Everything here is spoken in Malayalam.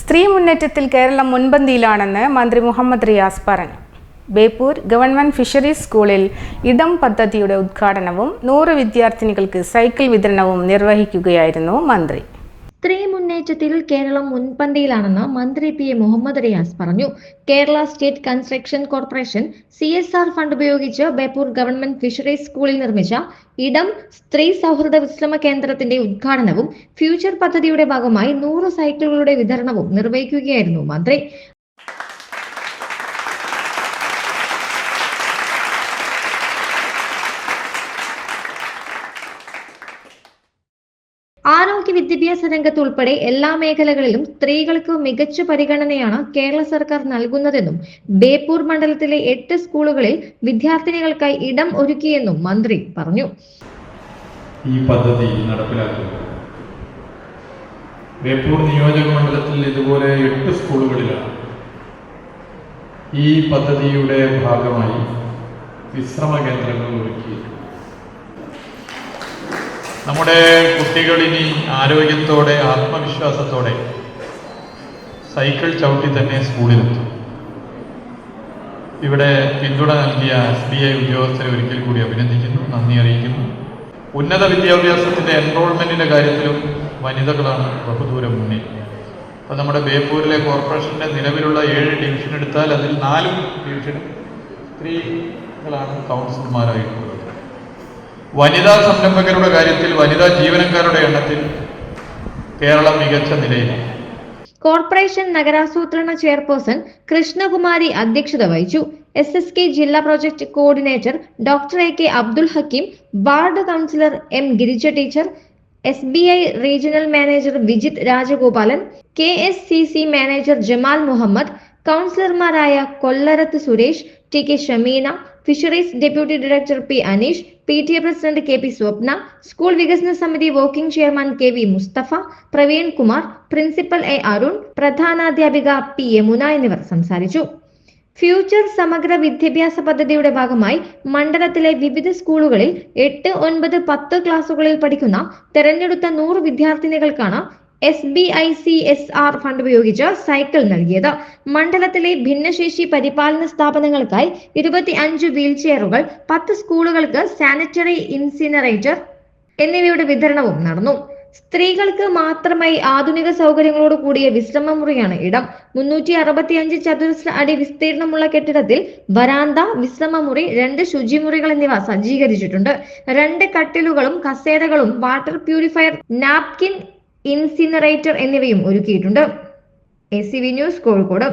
സ്ത്രീ മുന്നേറ്റത്തിൽ കേരളം മുൻപന്തിയിലാണെന്ന് മന്ത്രി മുഹമ്മദ് റിയാസ് പറഞ്ഞു. ബേപ്പൂർ ഗവൺമെന്റ് ഫിഷറീസ് സ്കൂളിൽ ഇടം പദ്ധതിയുടെ ഉദ്ഘാടനവും 100 വിദ്യാർത്ഥിനികൾക്ക് സൈക്കിൾ വിതരണവും നിർവഹിക്കുകയായിരുന്നു മന്ത്രി. സ്ത്രീ മുന്നേറ്റത്തിൽ കേരളം മുൻപന്തിയിലാണെന്ന് മന്ത്രി പി എ മുഹമ്മദ് റിയാസ് പറഞ്ഞു. Kerala state construction corporation CSR fund ഉപയോഗിച്ച് ബേപ്പൂർ ഗവൺമെന്റ് ഫിഷറീസ് സ്കൂളിൽ നിർമ്മിച്ച ഇടം സ്ത്രീ സൗഹൃദ വിശ്രമ കേന്ദ്രത്തിന്റെ ഉദ്ഘാടനവും ഫ്യൂച്ചർ പദ്ധതിയുടെ ഭാഗമായി 100 സൈക്കിളുകളുടെ വിതരണവും നിർവഹിക്കുകയായിരുന്നു മന്ത്രി. ആരോഗ്യ വിദ്യാഭ്യാസ രംഗത്ത് ഉൾപ്പെടെ എല്ലാ മേഖലകളിലും സ്ത്രീകൾക്ക് മികച്ച പരിഗണനയാണ് കേരള സർക്കാർ നൽകുന്നതെന്നും ബേപ്പൂർ മണ്ഡലത്തിലെ 8 സ്കൂളുകളിൽ വിദ്യാർത്ഥിനികൾക്കായി ഇടം ഒരുക്കിയെന്നും മന്ത്രി പറഞ്ഞു. ഈ പദ്ധതി നടപ്പിലാക്കുന്നത് ബേപ്പൂർ നിയോജക മണ്ഡലത്തിൽ ഇതുപോലെ 8 സ്കൂളുകളിലാണ് ഈ പദ്ധതിയുടെ ഭാഗമായി വിശ്രമ കേന്ദ്രങ്ങൾ ഒരുക്കി. നമ്മുടെ കുട്ടികൾ ഇനി ആരോഗ്യത്തോടെ ആത്മവിശ്വാസത്തോടെ സൈക്കിൾ ചവിട്ടി തന്നെ സ്കൂളിലെത്തും. ഇവിടെ പിന്തുണ നൽകിയ SBI ഉദ്യോഗസ്ഥരെ ഒരിക്കൽ കൂടി അഭിനന്ദിക്കുന്നു, നന്ദി അറിയിക്കുന്നു. ഉന്നത വിദ്യാഭ്യാസത്തിൻ്റെ എൻറോൾമെൻറ്റിൻ്റെ കാര്യത്തിലും വനിതകളാണ് ബഹുദൂരം മുന്നിൽ. അപ്പോൾ നമ്മുടെ ബേപ്പൂരിലെ കോർപ്പറേഷൻ്റെ നിലവിലുള്ള 7 ഡിവിഷൻ എടുത്താൽ അതിൽ 4 ഡിവിഷനും സ്ത്രീകളാണ് കൗൺസിലർമാരായിട്ടുള്ളത്. വനിതാ സംരംഭകരുടെ കാര്യത്തിൽ വനിതാ ജീവനക്കാരുടെ എണ്ണത്തിൽ കേരളം മികച്ച നിലയിലാണ്. കോർപ്പറേഷൻ നഗരാസൂത്രണ ചെയർപേഴ്സൺ കൃഷ്ണകുമാരി അധ്യക്ഷത വഹിച്ചു. SSK ജില്ലാ project coordinator doctor AK Abdul Hakeem, ward councillor M Girija teacher, SBI regional manager Vijith Rajagopalan, KSCC manager Jamal Muhammad, കൗൺസിലർമാരായ Kollarath Suresh, TK Shameena, fisheries deputy director P Aneesh, PTA president KP Swapna, school വികസന സമിതി working chairman KV Musthafa, Praveen Kumar, principal A Arun, പ്രധാനാധ്യാപിക P യമുന എന്നിവർ സംസാരിച്ചു. ഫ്യൂച്ചർ സമഗ്ര വിദ്യാഭ്യാസ പദ്ധതിയുടെ ഭാഗമായി മണ്ഡലത്തിലെ വിവിധ സ്കൂളുകളിൽ 8, 9, 10 ക്ലാസുകളിൽ പഠിക്കുന്ന തെരഞ്ഞെടുത്ത 100 വിദ്യാർത്ഥിനികൾക്കാണ് SBI CSR ഫണ്ട് ഉപയോഗിച്ച് സൈക്കിൾ നൽകിയത്. മണ്ഡലത്തിലെ ഭിന്നശേഷി പരിപാലന സ്ഥാപനങ്ങൾക്കായി 25 വീൽചെയറുകൾ, 10 സ്കൂളുകൾക്ക് സാനിറ്ററി ഇൻസിനറേറ്റർ എന്നിവയുടെ വിതരണവും നടന്നു. സ്ത്രീകൾക്ക് മാത്രമായി ആധുനിക സൗകര്യങ്ങളോട് കൂടിയ വിശ്രമമുറിയാണ് ഇടം. 365 ചതുരശ്ര അടി വിസ്തീർണമുള്ള കെട്ടിടത്തിൽ വരാന്ത, വിശ്രമമുറി, 2 ശുചിമുറികൾ എന്നിവ സജ്ജീകരിച്ചിട്ടുണ്ട്. 2 കട്ടിലുകളും കസേരകളും വാട്ടർ പ്യൂരിഫയർ, നാപ്കിൻ, ഇൻസിനറേറ്റർ എന്നിവയും ഒരുക്കിയിട്ടുണ്ട്. ACV news, Kozhikode.